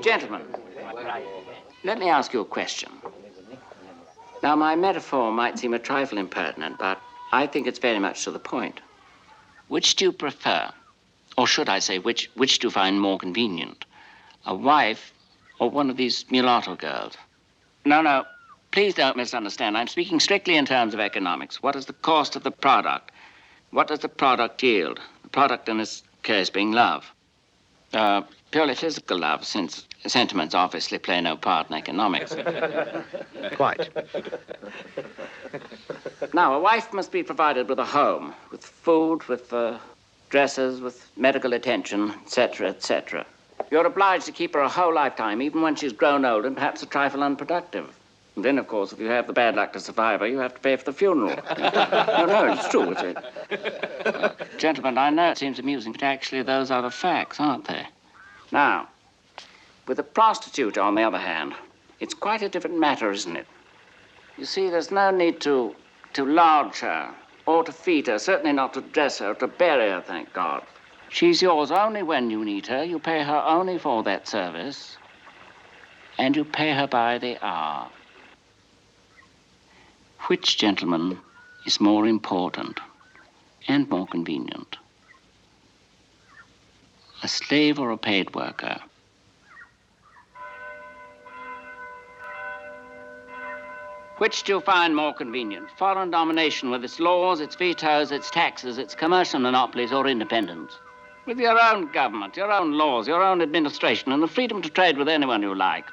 Gentlemen, let me ask you a question. Now, my metaphor might seem a trifle impertinent, but I think it's very much to the point. Which do you prefer? Or should I say, which do you find more convenient? A wife or one of these mulatto girls? No, please don't misunderstand. I'm speaking strictly in terms of economics. What is the cost of the product? What does the product yield? The product in this case being love. Purely physical love, since sentiments obviously play no part in economics. Quite. Now, a wife must be provided with a home, with food, with dresses, with medical attention, etc., etc. You're obliged to keep her a whole lifetime, even when she's grown old and perhaps a trifle unproductive. And then, of course, if you have the bad luck to survive her, you have to pay for the funeral. No, it's true, is it? Gentlemen, I know it seems amusing, but actually those are the facts, aren't they? Now, with a prostitute, on the other hand, it's quite a different matter, isn't it? You see, there's no need to lodge her or to feed her, certainly not to dress her or to bury her, thank God. She's yours only when you need her. You pay her only for that service, and you pay her by the hour. Which, gentlemen, is more important and more convenient? A slave or a paid worker? Which do you find more convenient? Foreign domination with its laws, its vetoes, its taxes, its commercial monopolies, or independence? With your own government, your own laws, your own administration, and the freedom to trade with anyone you like.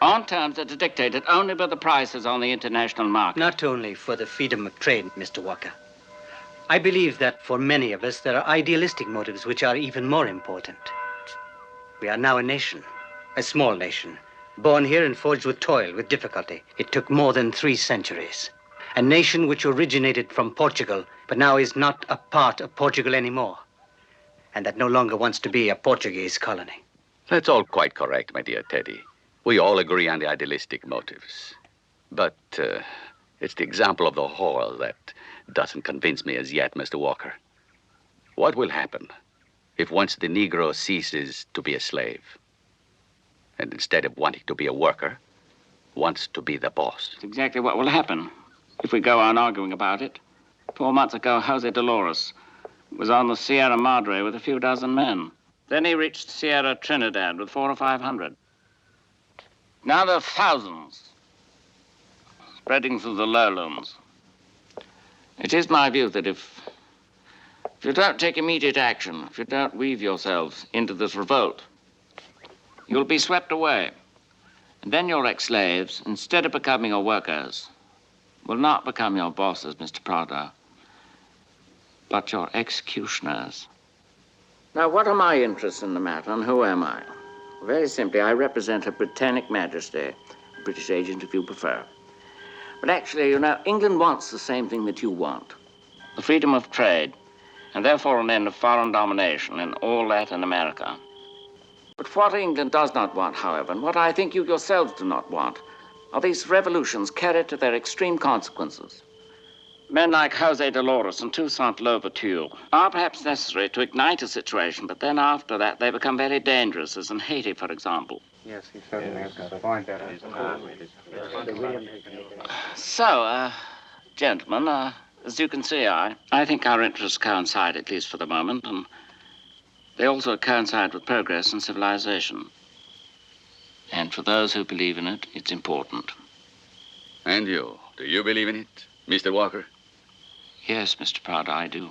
On terms that are dictated only by the prices on the international market. Not only for the freedom of trade, Mr. Walker. I believe that for many of us, there are idealistic motives which are even more important. We are now a nation, a small nation, born here and forged with toil, with difficulty. It took more than 3 centuries. A nation which originated from Portugal, but now is not a part of Portugal anymore, and that no longer wants to be a Portuguese colony. That's all quite correct, my dear Teddy. We all agree on the idealistic motives. But it's the example of the whole that doesn't convince me as yet, Mr. Walker. What will happen if once the Negro ceases to be a slave, and instead of wanting to be a worker, wants to be the boss? That's exactly what will happen if we go on arguing about it. 4 months ago, Jose Dolores was on the Sierra Madre with a few dozen men. Then he reached Sierra Trinidad with 400 or 500. Now there are thousands spreading through the lowlands. It is my view that if you don't take immediate action, if you don't weave yourselves into this revolt, you'll be swept away. And then your ex-slaves, instead of becoming your workers, will not become your bosses, Mr. Prado, but your executioners. Now, what are my interests in the matter, and who am I? Very simply, I represent Her Britannic Majesty, a British agent if you prefer. But actually, you know, England wants the same thing that you want. The freedom of trade, and therefore an end of foreign domination in all Latin America. But what England does not want, however, and what I think you yourselves do not want, are these revolutions carried to their extreme consequences. Men like Jose Dolores and Toussaint Louverture are perhaps necessary to ignite a situation, but then after that they become very dangerous, as in Haiti, for example. Yes, he certainly has got a point there. So, gentlemen, as you can see, I think our interests coincide, at least for the moment, and they also coincide with progress and civilization. And for those who believe in it, it's important. And you, do you believe in it, Mr. Walker? Yes, Mr. Prado, I do.